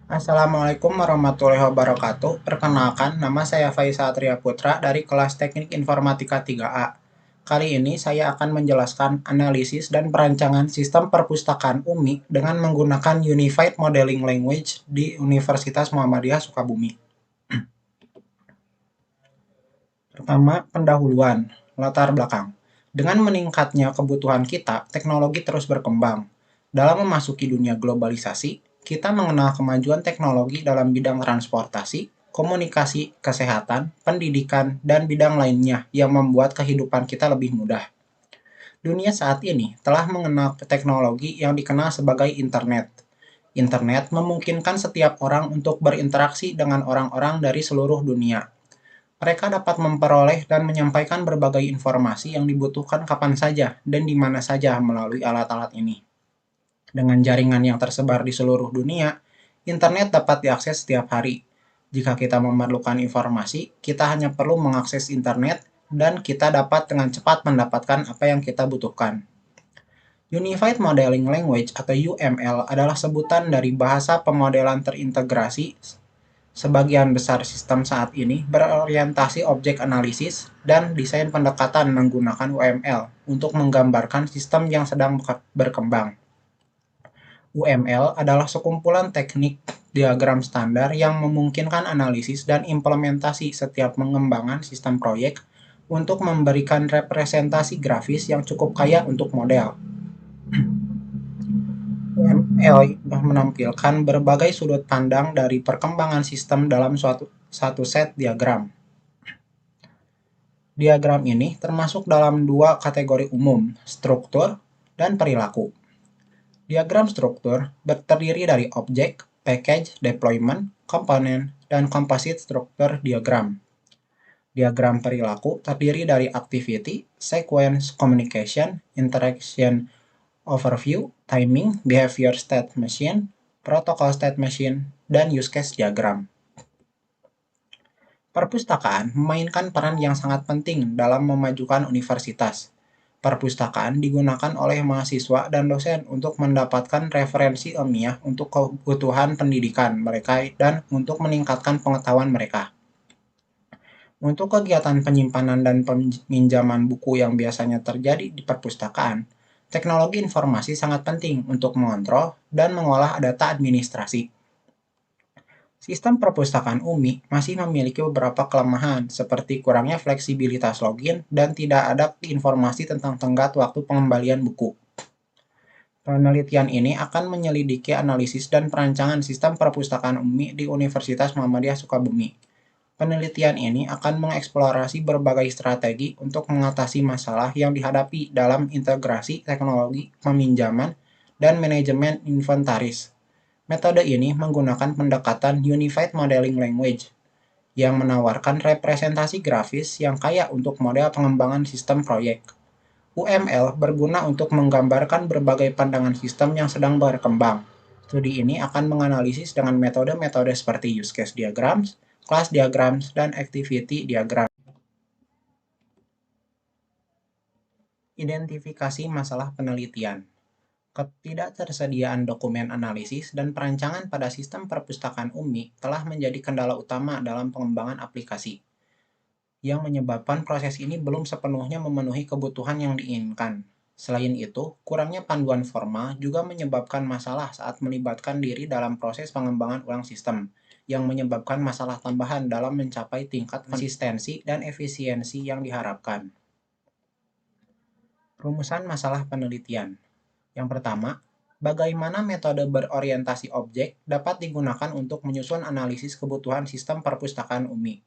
Assalamualaikum warahmatullahi wabarakatuh. Perkenalkan, nama saya Faisal Triaputra dari kelas Teknik Informatika 3A. Kali ini saya akan menjelaskan analisis dan perancangan sistem perpustakaan UMI dengan menggunakan Unified Modeling Language di Universitas Muhammadiyah Sukabumi. Pertama, pendahuluan, latar belakang. Dengan meningkatnya kebutuhan kita, teknologi terus berkembang. Dalam memasuki dunia globalisasi, kita mengenal kemajuan teknologi dalam bidang transportasi, komunikasi, kesehatan, pendidikan, dan bidang lainnya yang membuat kehidupan kita lebih mudah. Dunia saat ini telah mengenal teknologi yang dikenal sebagai internet. Internet memungkinkan setiap orang untuk berinteraksi dengan orang-orang dari seluruh dunia. Mereka dapat memperoleh dan menyampaikan berbagai informasi yang dibutuhkan kapan saja dan di mana saja melalui alat-alat ini. Dengan jaringan yang tersebar di seluruh dunia, internet dapat diakses setiap hari. Jika kita memerlukan informasi, kita hanya perlu mengakses internet dan kita dapat dengan cepat mendapatkan apa yang kita butuhkan. Unified Modeling Language atau UML adalah sebutan dari bahasa pemodelan terintegrasi. Sebagian besar sistem saat ini berorientasi objek analisis dan desain pendekatan menggunakan UML untuk menggambarkan sistem yang sedang berkembang. UML adalah sekumpulan teknik diagram standar yang memungkinkan analisis dan implementasi setiap pengembangan sistem proyek untuk memberikan representasi grafis yang cukup kaya untuk model. UML menampilkan berbagai sudut pandang dari perkembangan sistem dalam satu set diagram. Diagram ini termasuk dalam dua kategori umum, struktur dan perilaku. Diagram struktur terdiri dari objek, package, deployment, komponen, dan composite structure diagram. Diagram perilaku terdiri dari activity, sequence, communication, interaction, overview, timing, behavior state machine, protocol state machine, dan use case diagram. Perpustakaan memainkan peran yang sangat penting dalam memajukan universitas. Perpustakaan digunakan oleh mahasiswa dan dosen untuk mendapatkan referensi ilmiah untuk kebutuhan pendidikan mereka dan untuk meningkatkan pengetahuan mereka. Untuk kegiatan penyimpanan dan peminjaman buku yang biasanya terjadi di perpustakaan, teknologi informasi sangat penting untuk mengontrol dan mengolah data administrasi. Sistem perpustakaan UMI masih memiliki beberapa kelemahan, seperti kurangnya fleksibilitas login dan tidak ada informasi tentang tenggat waktu pengembalian buku. Penelitian ini akan menyelidiki analisis dan perancangan sistem perpustakaan UMI di Universitas Muhammadiyah Sukabumi. Penelitian ini akan mengeksplorasi berbagai strategi untuk mengatasi masalah yang dihadapi dalam integrasi teknologi peminjaman dan manajemen inventaris. Metode ini menggunakan pendekatan Unified Modeling Language yang menawarkan representasi grafis yang kaya untuk model pengembangan sistem proyek. UML berguna untuk menggambarkan berbagai pandangan sistem yang sedang berkembang. Studi ini akan menganalisis dengan metode-metode seperti use case diagrams, class diagrams, dan activity diagram. Identifikasi masalah penelitian. Ketidaktersediaan dokumen analisis dan perancangan pada sistem perpustakaan UMI telah menjadi kendala utama dalam pengembangan aplikasi, yang menyebabkan proses ini belum sepenuhnya memenuhi kebutuhan yang diinginkan. Selain itu, kurangnya panduan formal juga menyebabkan masalah saat melibatkan diri dalam proses pengembangan ulang sistem, yang menyebabkan masalah tambahan dalam mencapai tingkat konsistensi dan efisiensi yang diharapkan. Rumusan masalah penelitian. Yang pertama, bagaimana metode berorientasi objek dapat digunakan untuk menyusun analisis kebutuhan sistem perpustakaan UMI.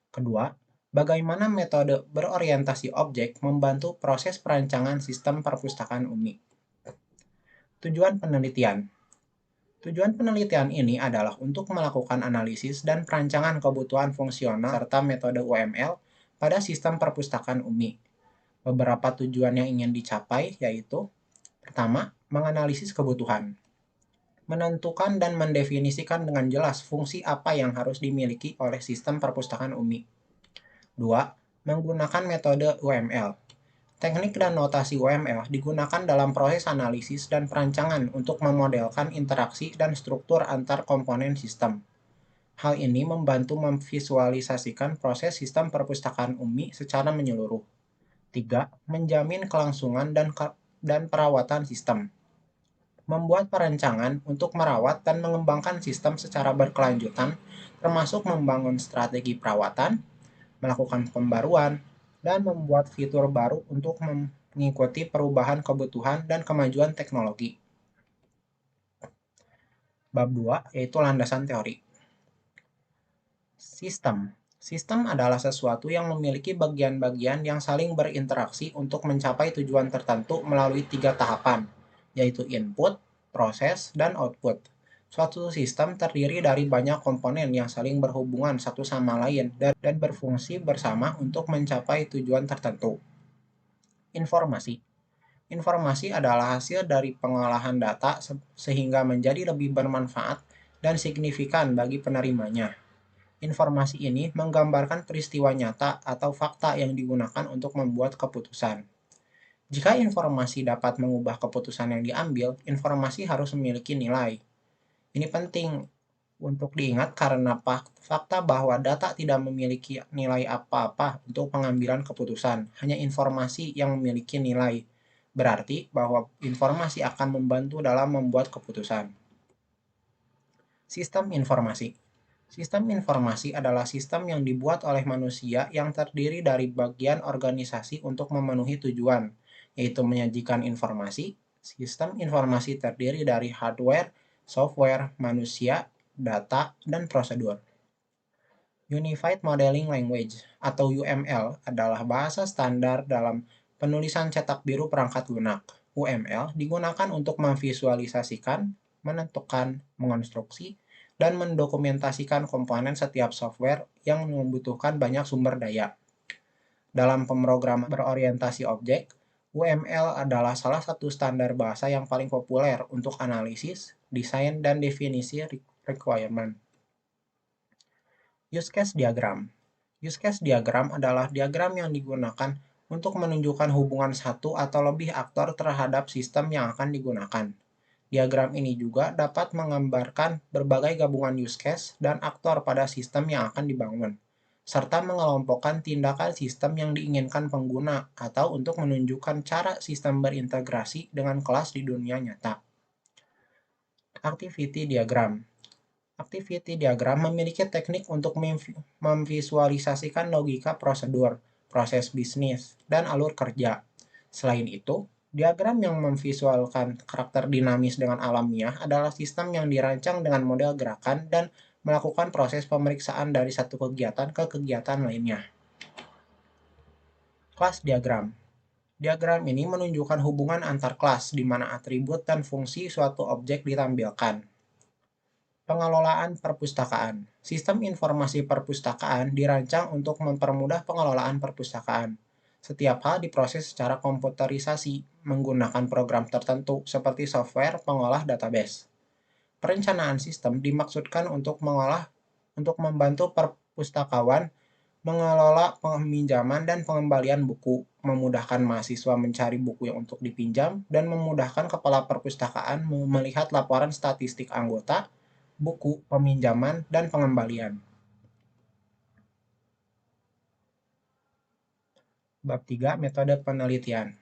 Kedua, bagaimana metode berorientasi objek membantu proses perancangan sistem perpustakaan UMI. Tujuan penelitian. Tujuan penelitian ini adalah untuk melakukan analisis dan perancangan kebutuhan fungsional serta metode UML pada sistem perpustakaan UMI. Beberapa tujuan yang ingin dicapai yaitu: pertama, menganalisis kebutuhan. Menentukan dan mendefinisikan dengan jelas fungsi apa yang harus dimiliki oleh sistem perpustakaan UMI. 2. Menggunakan metode UML. Teknik dan notasi UML digunakan dalam proses analisis dan perancangan untuk memodelkan interaksi dan struktur antar komponen sistem. Hal ini membantu memvisualisasikan proses sistem perpustakaan UMI secara menyeluruh. 3. Menjamin kelangsungan dan perawatan sistem. Membuat perancangan untuk merawat dan mengembangkan sistem secara berkelanjutan, termasuk membangun strategi perawatan, melakukan pembaruan, dan membuat fitur baru untuk mengikuti perubahan kebutuhan dan kemajuan teknologi. Bab 2, yaitu landasan teori. Sistem. Sistem adalah sesuatu yang memiliki bagian-bagian yang saling berinteraksi untuk mencapai tujuan tertentu melalui 3 tahapan, yaitu input, proses, dan output. Suatu sistem terdiri dari banyak komponen yang saling berhubungan satu sama lain dan berfungsi bersama untuk mencapai tujuan tertentu. Informasi. Informasi adalah hasil dari pengolahan data sehingga menjadi lebih bermanfaat dan signifikan bagi penerimanya. Informasi ini menggambarkan peristiwa nyata atau fakta yang digunakan untuk membuat keputusan. Jika informasi dapat mengubah keputusan yang diambil, informasi harus memiliki nilai. Ini penting untuk diingat karena fakta bahwa data tidak memiliki nilai apa-apa untuk pengambilan keputusan, hanya informasi yang memiliki nilai. Berarti bahwa informasi akan membantu dalam membuat keputusan. Sistem informasi. Sistem informasi adalah sistem yang dibuat oleh manusia yang terdiri dari bagian organisasi untuk memenuhi tujuan, yaitu menyajikan informasi. Sistem informasi terdiri dari hardware, software, manusia, data, dan prosedur. Unified Modeling Language atau UML adalah bahasa standar dalam penulisan cetak biru perangkat lunak. UML digunakan untuk memvisualisasikan, menentukan, mengonstruksi, dan mendokumentasikan komponen setiap software yang membutuhkan banyak sumber daya. Dalam pemrograman berorientasi objek, UML adalah salah satu standar bahasa yang paling populer untuk analisis, desain, dan definisi requirement. Use case diagram. Use case diagram adalah diagram yang digunakan untuk menunjukkan hubungan satu atau lebih aktor terhadap sistem yang akan digunakan. Diagram ini juga dapat menggambarkan berbagai gabungan use case dan aktor pada sistem yang akan dibangun, serta mengelompokkan tindakan sistem yang diinginkan pengguna atau untuk menunjukkan cara sistem berintegrasi dengan kelas di dunia nyata. Activity diagram. Activity diagram memiliki teknik untuk memvisualisasikan logika prosedur, proses bisnis, dan alur kerja. Selain itu, diagram yang memvisualkan karakter dinamis dengan alamiah adalah sistem yang dirancang dengan model gerakan dan melakukan proses pemeriksaan dari satu kegiatan ke kegiatan lainnya. Kelas diagram. Diagram ini menunjukkan hubungan antar kelas di mana atribut dan fungsi suatu objek ditampilkan. Pengelolaan perpustakaan. Sistem informasi perpustakaan dirancang untuk mempermudah pengelolaan perpustakaan. Setiap hal diproses secara komputerisasi menggunakan program tertentu seperti software pengolah database. Perencanaan sistem dimaksudkan untuk membantu perpustakawan mengelola peminjaman dan pengembalian buku, memudahkan mahasiswa mencari buku yang untuk dipinjam, dan memudahkan kepala perpustakaan melihat laporan statistik anggota, buku, peminjaman, dan pengembalian. Bab 3, metode penelitian.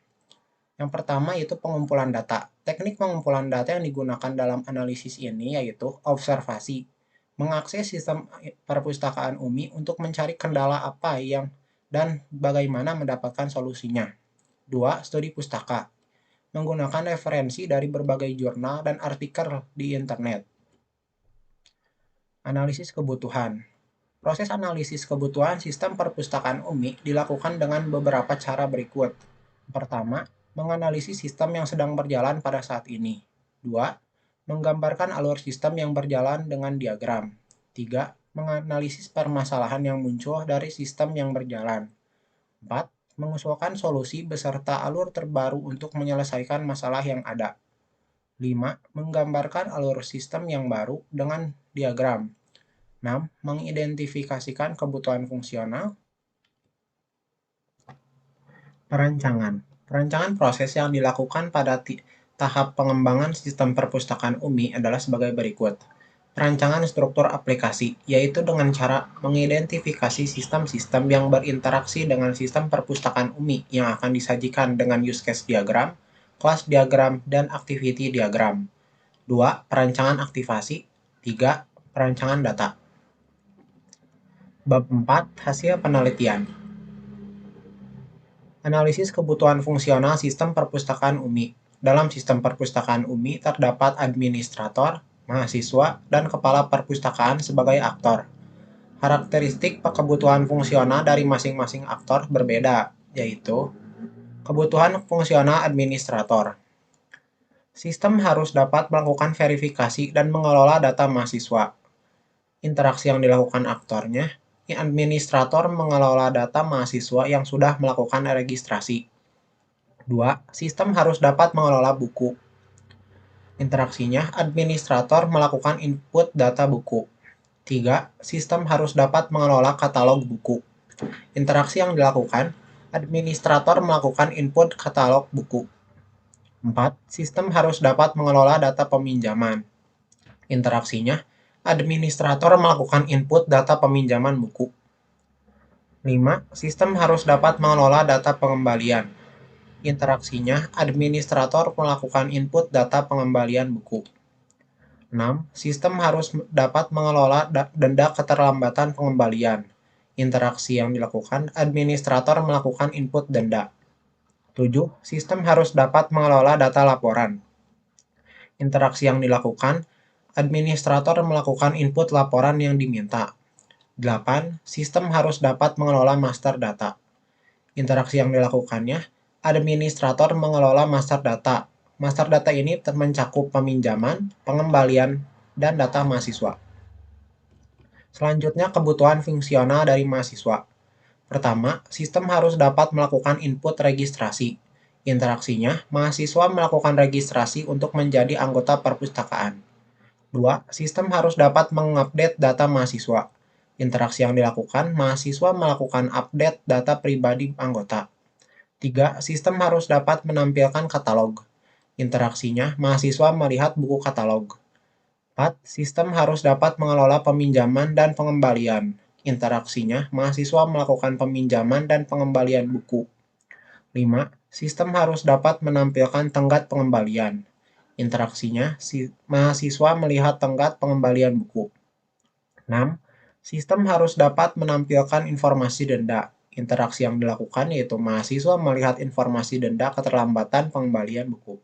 Yang pertama yaitu pengumpulan data. Teknik pengumpulan data yang digunakan dalam analisis ini yaitu observasi. Mengakses sistem perpustakaan UMI untuk mencari kendala apa dan bagaimana mendapatkan solusinya. 2. Studi pustaka. Menggunakan referensi dari berbagai jurnal dan artikel di internet. Analisis kebutuhan. Proses analisis kebutuhan sistem perpustakaan UMI dilakukan dengan beberapa cara berikut. Pertama, menganalisis sistem yang sedang berjalan pada saat ini. 2. Menggambarkan alur sistem yang berjalan dengan diagram. 3. Menganalisis permasalahan yang muncul dari sistem yang berjalan. 4. Mengusulkan solusi beserta alur terbaru untuk menyelesaikan masalah yang ada. 5. Menggambarkan alur sistem yang baru dengan diagram. 6. Mengidentifikasikan kebutuhan fungsional. Perancangan. Perancangan proses yang dilakukan pada tahap pengembangan sistem perpustakaan UMI adalah sebagai berikut. Perancangan struktur aplikasi, yaitu dengan cara mengidentifikasi sistem-sistem yang berinteraksi dengan sistem perpustakaan UMI yang akan disajikan dengan use case diagram, kelas diagram, dan activity diagram. 2. Perancangan aktivasi. 3. Perancangan data. Bab 4. Hasil penelitian. Analisis kebutuhan fungsional sistem perpustakaan UMI. Dalam sistem perpustakaan UMI terdapat administrator, mahasiswa, dan kepala perpustakaan sebagai aktor. Karakteristik kebutuhan fungsional dari masing-masing aktor berbeda, yaitu kebutuhan fungsional administrator. Sistem harus dapat melakukan verifikasi dan mengelola data mahasiswa. Interaksi yang dilakukan aktornya, administrator mengelola data mahasiswa yang sudah melakukan registrasi. 2. Sistem harus dapat mengelola buku. Interaksinya, administrator melakukan input data buku. 3. Sistem harus dapat mengelola katalog buku. Interaksi yang dilakukan, administrator melakukan input katalog buku. 4. Sistem harus dapat mengelola data peminjaman. Interaksinya, administrator melakukan input data peminjaman buku. 5. Sistem harus dapat mengelola data pengembalian. Interaksinya, administrator melakukan input data pengembalian buku. 6. Sistem harus dapat mengelola denda keterlambatan pengembalian. Interaksi yang dilakukan, administrator melakukan input denda. 7. Sistem harus dapat mengelola data laporan. Interaksi yang dilakukan, administrator melakukan input laporan yang diminta. 8. Sistem harus dapat mengelola master data. Interaksi yang dilakukannya, administrator mengelola master data. Master data ini mencakup peminjaman, pengembalian, dan data mahasiswa. Selanjutnya, kebutuhan fungsional dari mahasiswa. Pertama, sistem harus dapat melakukan input registrasi. Interaksinya, mahasiswa melakukan registrasi untuk menjadi anggota perpustakaan. 2. Sistem harus dapat mengupdate data mahasiswa. Interaksi yang dilakukan, mahasiswa melakukan update data pribadi anggota. 3. Sistem harus dapat menampilkan katalog. Interaksinya, mahasiswa melihat buku katalog. 4. Sistem harus dapat mengelola peminjaman dan pengembalian. Interaksinya, mahasiswa melakukan peminjaman dan pengembalian buku. 5. Sistem harus dapat menampilkan tenggat pengembalian. Interaksinya, mahasiswa melihat tenggat pengembalian buku. 6. Sistem harus dapat menampilkan informasi denda. Interaksi yang dilakukan yaitu mahasiswa melihat informasi denda keterlambatan pengembalian buku.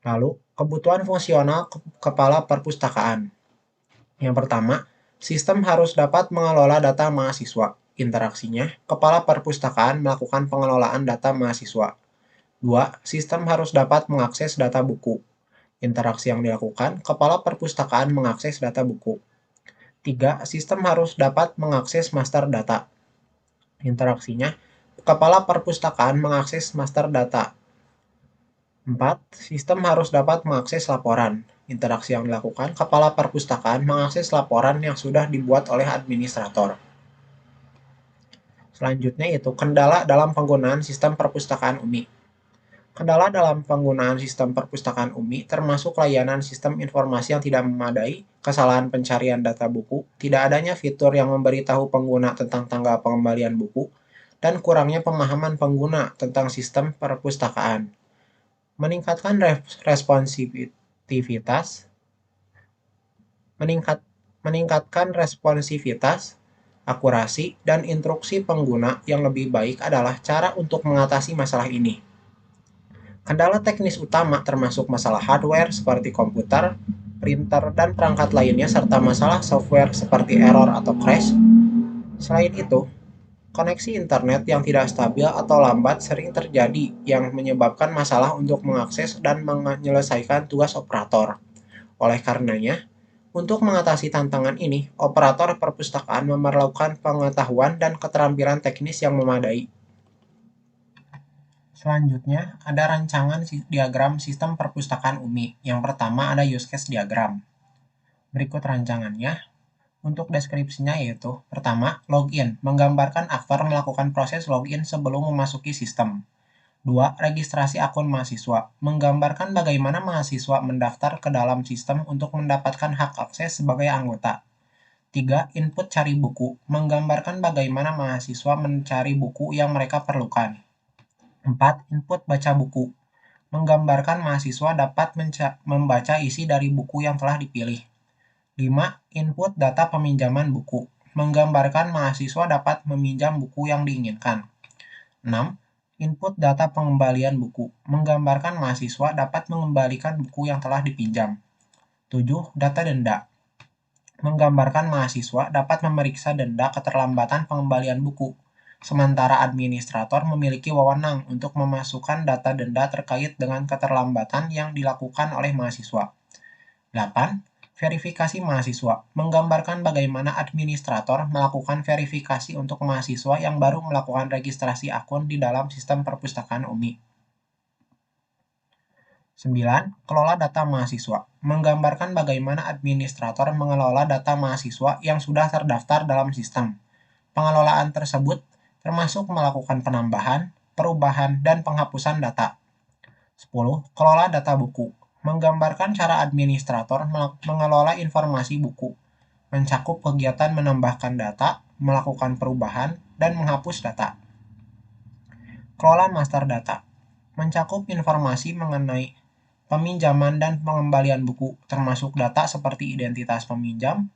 Lalu, kebutuhan fungsional kepala perpustakaan. Yang pertama, sistem harus dapat mengelola data mahasiswa. Interaksinya, kepala perpustakaan melakukan pengelolaan data mahasiswa. 2. Sistem harus dapat mengakses data buku. Interaksi yang dilakukan, kepala perpustakaan mengakses data buku. 3. Sistem harus dapat mengakses master data. Interaksinya, kepala perpustakaan mengakses master data. 4. Sistem harus dapat mengakses laporan. Interaksi yang dilakukan, kepala perpustakaan mengakses laporan yang sudah dibuat oleh administrator. Selanjutnya yaitu kendala dalam penggunaan sistem perpustakaan UMI. Kendala dalam penggunaan sistem perpustakaan UMI termasuk layanan sistem informasi yang tidak memadai, kesalahan pencarian data buku, tidak adanya fitur yang memberitahu pengguna tentang tanggal pengembalian buku, dan kurangnya pemahaman pengguna tentang sistem perpustakaan. Meningkatkan responsivitas, akurasi, dan instruksi pengguna yang lebih baik adalah cara untuk mengatasi masalah ini. Kendala teknis utama termasuk masalah hardware seperti komputer, printer, dan perangkat lainnya serta masalah software seperti error atau crash. Selain itu, koneksi internet yang tidak stabil atau lambat sering terjadi yang menyebabkan masalah untuk mengakses dan menyelesaikan tugas operator. Oleh karenanya, untuk mengatasi tantangan ini, operator perpustakaan memerlukan pengetahuan dan keterampilan teknis yang memadai. Selanjutnya, ada rancangan diagram sistem perpustakaan UMI. Yang pertama ada use case diagram. Berikut rancangannya. Untuk deskripsinya yaitu, pertama, login, menggambarkan aktor melakukan proses login sebelum memasuki sistem. 2. Registrasi akun mahasiswa, menggambarkan bagaimana mahasiswa mendaftar ke dalam sistem untuk mendapatkan hak akses sebagai anggota. 3. Input cari buku, menggambarkan bagaimana mahasiswa mencari buku yang mereka perlukan. 4. Input baca buku, menggambarkan mahasiswa dapat membaca isi dari buku yang telah dipilih. 5. Input data peminjaman buku, menggambarkan mahasiswa dapat meminjam buku yang diinginkan. 6. Input data pengembalian buku, menggambarkan mahasiswa dapat mengembalikan buku yang telah dipinjam. 7. Data denda, menggambarkan mahasiswa dapat memeriksa denda keterlambatan pengembalian buku, sementara administrator memiliki wewenang untuk memasukkan data denda terkait dengan keterlambatan yang dilakukan oleh mahasiswa. 8. Verifikasi mahasiswa, menggambarkan bagaimana administrator melakukan verifikasi untuk mahasiswa yang baru melakukan registrasi akun di dalam sistem perpustakaan UMI. 9. Kelola data mahasiswa, menggambarkan bagaimana administrator mengelola data mahasiswa yang sudah terdaftar dalam sistem. Pengelolaan tersebut termasuk melakukan penambahan, perubahan, dan penghapusan data. 10. Kelola data buku, menggambarkan cara administrator mengelola informasi buku, mencakup kegiatan menambahkan data, melakukan perubahan, dan menghapus data. Kelola master data, mencakup informasi mengenai peminjaman dan pengembalian buku, termasuk data seperti identitas peminjam,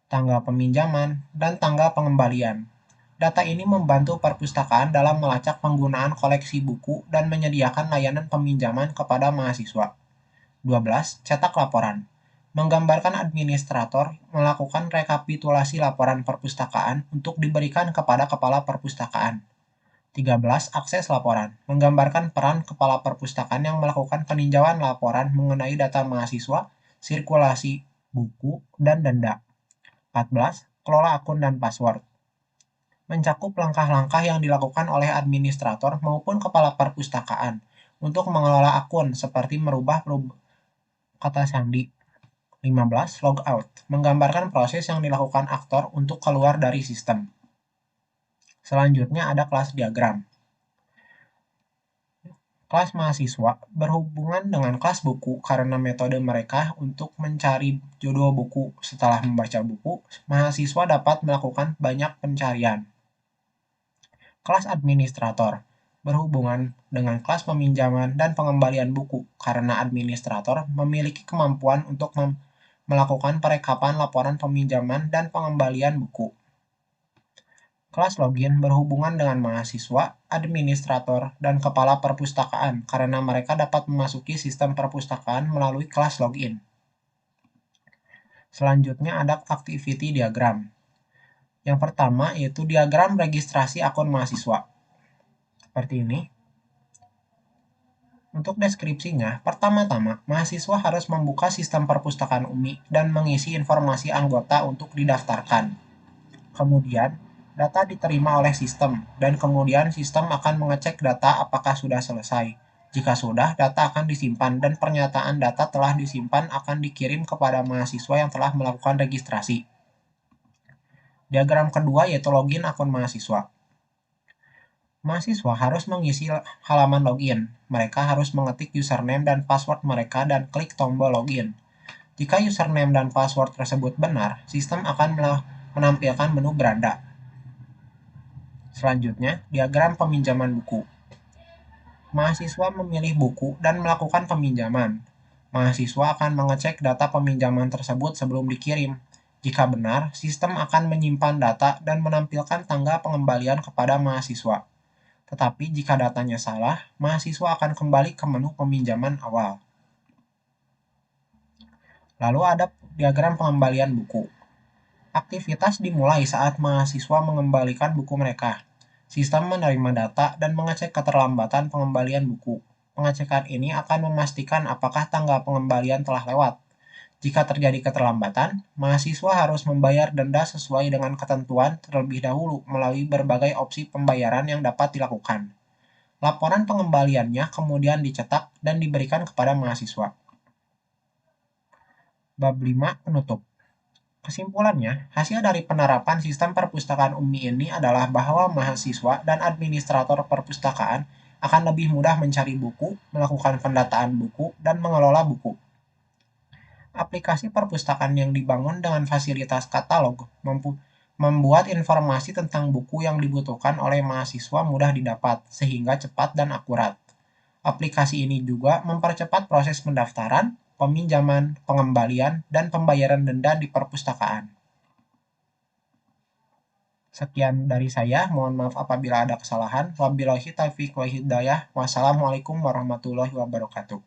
tanggal peminjaman, dan tanggal pengembalian. Data ini membantu perpustakaan dalam melacak penggunaan koleksi buku dan menyediakan layanan peminjaman kepada mahasiswa. 12. Cetak laporan, menggambarkan administrator melakukan rekapitulasi laporan perpustakaan untuk diberikan kepada kepala perpustakaan. 13. Akses laporan, menggambarkan peran kepala perpustakaan yang melakukan peninjauan laporan mengenai data mahasiswa, sirkulasi buku, dan denda. 14. Kelola akun dan password, mencakup langkah-langkah yang dilakukan oleh administrator maupun kepala perpustakaan untuk mengelola akun seperti merubah kata sandi. 15. Logout, menggambarkan proses yang dilakukan aktor untuk keluar dari sistem. Selanjutnya ada kelas diagram. Kelas mahasiswa berhubungan dengan kelas buku karena metode mereka untuk mencari judul buku. Setelah membaca buku, mahasiswa dapat melakukan banyak pencarian. Kelas administrator berhubungan dengan kelas peminjaman dan pengembalian buku karena administrator memiliki kemampuan untuk melakukan perekapan laporan peminjaman dan pengembalian buku. Kelas login berhubungan dengan mahasiswa, administrator, dan kepala perpustakaan karena mereka dapat memasuki sistem perpustakaan melalui kelas login. Selanjutnya ada activity diagram. Yang pertama yaitu diagram registrasi akun mahasiswa. Seperti ini. Untuk deskripsinya, pertama-tama, mahasiswa harus membuka sistem perpustakaan UMI dan mengisi informasi anggota untuk didaftarkan. Kemudian, data diterima oleh sistem, dan kemudian sistem akan mengecek data apakah sudah selesai. Jika sudah, data akan disimpan, dan pernyataan data telah disimpan akan dikirim kepada mahasiswa yang telah melakukan registrasi. Diagram kedua yaitu login akun mahasiswa. Mahasiswa harus mengisi halaman login. Mereka harus mengetik username dan password mereka dan klik tombol login. Jika username dan password tersebut benar, sistem akan menampilkan menu beranda. Selanjutnya, diagram peminjaman buku. Mahasiswa memilih buku dan melakukan peminjaman. Mahasiswa akan mengecek data peminjaman tersebut sebelum dikirim. Jika benar, sistem akan menyimpan data dan menampilkan tanggal pengembalian kepada mahasiswa. Tetapi jika datanya salah, mahasiswa akan kembali ke menu peminjaman awal. Lalu ada diagram pengembalian buku. Aktivitas dimulai saat mahasiswa mengembalikan buku mereka. Sistem menerima data dan mengecek keterlambatan pengembalian buku. Pengecekan ini akan memastikan apakah tanggal pengembalian telah lewat. Jika terjadi keterlambatan, mahasiswa harus membayar denda sesuai dengan ketentuan terlebih dahulu melalui berbagai opsi pembayaran yang dapat dilakukan. Laporan pengembaliannya kemudian dicetak dan diberikan kepada mahasiswa. Bab 5 penutup. Kesimpulannya, hasil dari penerapan sistem perpustakaan UMI ini adalah bahwa mahasiswa dan administrator perpustakaan akan lebih mudah mencari buku, melakukan pendataan buku, dan mengelola buku. Aplikasi perpustakaan yang dibangun dengan fasilitas katalog membuat informasi tentang buku yang dibutuhkan oleh mahasiswa mudah didapat, sehingga cepat dan akurat. Aplikasi ini juga mempercepat proses pendaftaran, peminjaman, pengembalian, dan pembayaran denda di perpustakaan. Sekian dari saya, mohon maaf apabila ada kesalahan. Wabillahi taufiq wal hidayah. Wassalamualaikum warahmatullahi wabarakatuh.